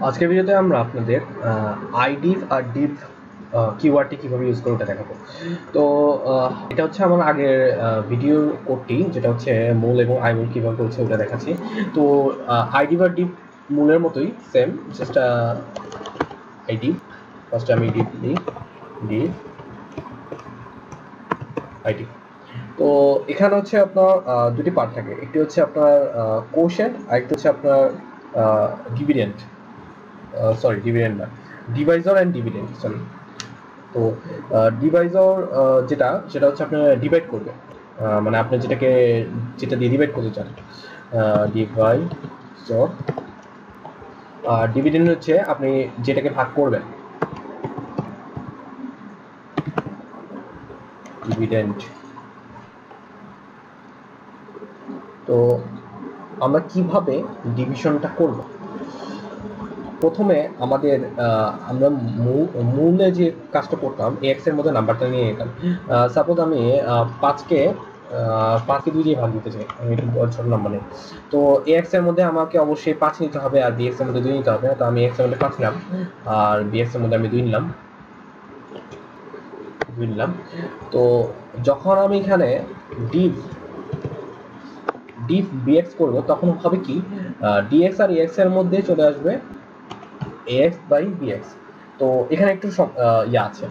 আজকের ভিডিওতে আমরা আপনাদের আইডিভ আর ডিভ কিওয়ার্ডটি কীভাবে ইউজ করে ওটা দেখাবো। তো এটা হচ্ছে আমার আগের ভিডিও কোডটি, যেটা হচ্ছে মূল এবং আইমূল কীভাবে করছে ওটা দেখাচ্ছি। তো আইডিভ আর ডিভ মূলের মতোই সেম, জাস্ট আইডিভ ফার্স্টে আমি ডিভ দিই, ডিভ আইডিভ। তো এখানে হচ্ছে আপনার দুটি পার্ট থাকে, একটি হচ্ছে আপনার কোশেন্ট আর একটি হচ্ছে আপনার ডিভিডেন্ড, সরি ডিভিডেন্ড না, ডিভাইজর অ্যান্ড ডিভিডেন্ড, সরি। তো ডিভাইজর সেটা হচ্ছে আপনার ডিভাইড করবে, মানে আপনি যেটা দিয়ে ডিভাইড করতে চান, ডিভাইজর। আর ডিভিডেন্ড হচ্ছে আপনি যেটাকে ভাগ করবেন, ডিভিডেন্ড। তো আমরা কিভাবে ডিভিশনটা করব? প্রথমে আমাদের আমরা মূলে যে কাজটা করতাম, এক্স এর মধ্যে নাম্বারটা নিয়ে নিতাম। সাপোজ আমি 5কে 2 দিয়ে ভাগ দিতে চাই, আমি একটু ছোট নাম্বার নেই। তো এক্স এর মধ্যে আমাকে অবশ্যই 5 নিতে হবে, আর বিএক্স এর মধ্যে 2 নিতে হবে। তো আমি এক্স এর মধ্যে 5 নিলাম, আর বিএক্স এর মধ্যে আমি 2 নিলাম। তো যখন আমি এখানে ডিভ বিএক্স করবো, তখন হবে কি, ডিএক্স আর এক্স এর মধ্যে চলে আসবে ax বাই bx। তো এখানে একটু আছে।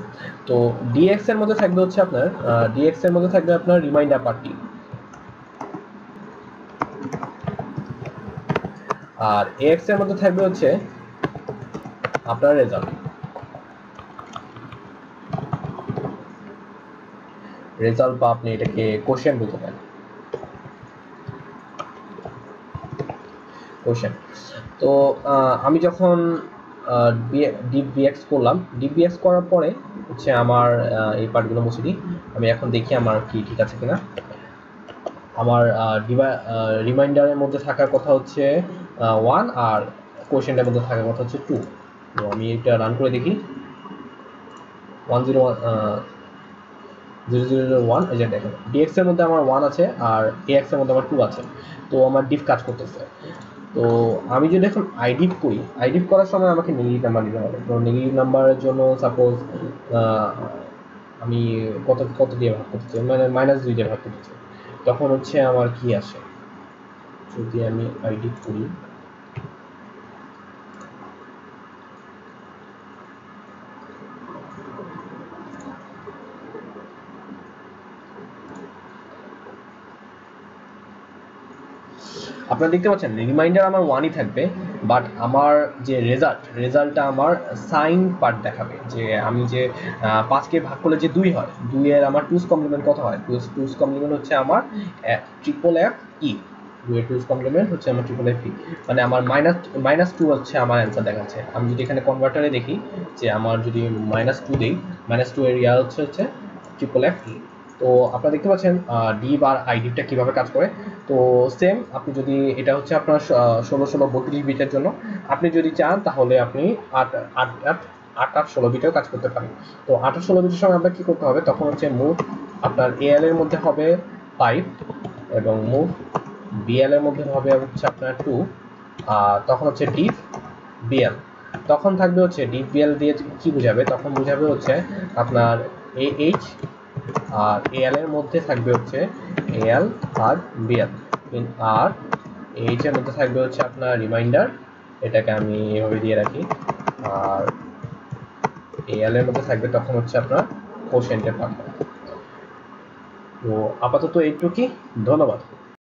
তো dx এর মধ্যে থাকবে হচ্ছে আপনার রিমাইন্ডার পার্টটি, আর ax এর মধ্যে থাকবে হচ্ছে আপনার রেজাল্ট, বা আপনি এটাকে কোশ্চেন বলতে পারেন, কোশ্চেন। তো আমি যখন ডিবিএক্স করলাম, ডিবিএক্স করার পরে হচ্ছে আমার এই পার্টগুলো মুছে দিই। আমি এখন দেখি আমার কি ঠিক আছে কিনা। আমার রিমাইন্ডারের মধ্যে থাকার কথা হচ্ছে 1, আর কোশ্চেনটার মধ্যে থাকার কথা হচ্ছে 2। তো আমি এটা রান করে দেখি। 1 এই যে দেখেন, ডিএক্স এর মধ্যে আমার 1 আছে, আর এএক্স এর মধ্যে আমার 2 আছে। তো আমার ডিভ কাজ করতেছে। তো আমি যদি এখন আইডিভ করি, আইডিভ করার সময় আমাকে নেগেটিভ নাম্বার নিতে হবে। তো নেগেটিভ নাম্বারের জন্য সাপোজ আমি কত দিয়ে ভাগ করতে চাই, মানে -2 দিয়ে ভাগ করতে চাই। তখন হচ্ছে আমার কি আসে, যদি আমি আইডিভ করি, আপনারা দেখতে পাচ্ছেন রিমাইন্ডার আমার 1ই থাকবে, বাট আমার যে রেজাল্টটা আমার সাইন পার্ট দেখাবে, যে আমি যে 5কে ভাগ করলে যে 2 হয়, 2 এর আমার 2's কমপ্লিমেন্ট কত হয়। 2's কমপ্লিমেন্ট হচ্ছে আমার FFE, 2 এর 2's কমপ্লিমেন্ট হচ্ছে আমার FFE, মানে আমার -2 হচ্ছে আমার অ্যান্সার দেখাচ্ছে। আমি যদি এখানে কনভার্টারে দেখি, যে আমার যদি -2 দেই, -2 এর ইয়ার হচ্ছে FFE। তো আপনারা দেখতে পাচ্ছেন ডিভ আর আইডিভটা কিভাবে কাজ করে। তো সেম, আপনি যদি এটা হচ্ছে আপনার 16 বিটের জন্য, আপনি যদি চান তাহলে আপনি 8 বিটেও কাজ করতে পারেন। তো 8 বিটের সময় আপনার কি করতে হবে, তখন হচ্ছে মুভ আপনার এল এর মধ্যে হবে 5, এবং মুভ বিএল এর মধ্যে হবে হচ্ছে আপনার 2, আর তখন হচ্ছে ডিভ বিএল। তখন থাকবে হচ্ছে ডিভ বিএল দিয়ে কি বুঝাবে, তখন বুঝাবে হচ্ছে আপনার এইচ, আর এল এর মধ্যে থাকবে হচ্ছে এল আর বিএল, আর এইচ এর মধ্যে থাকবে হচ্ছে আপনার রিমাইন্ডার, এটাকে আমি এভাবে দিয়ে রাখি, আর এল এর মধ্যে থাকবে তখন হচ্ছে আপনার কোশ্চেন্টের পার্ট। তো আপাতত এইটুকুই, ধন্যবাদ।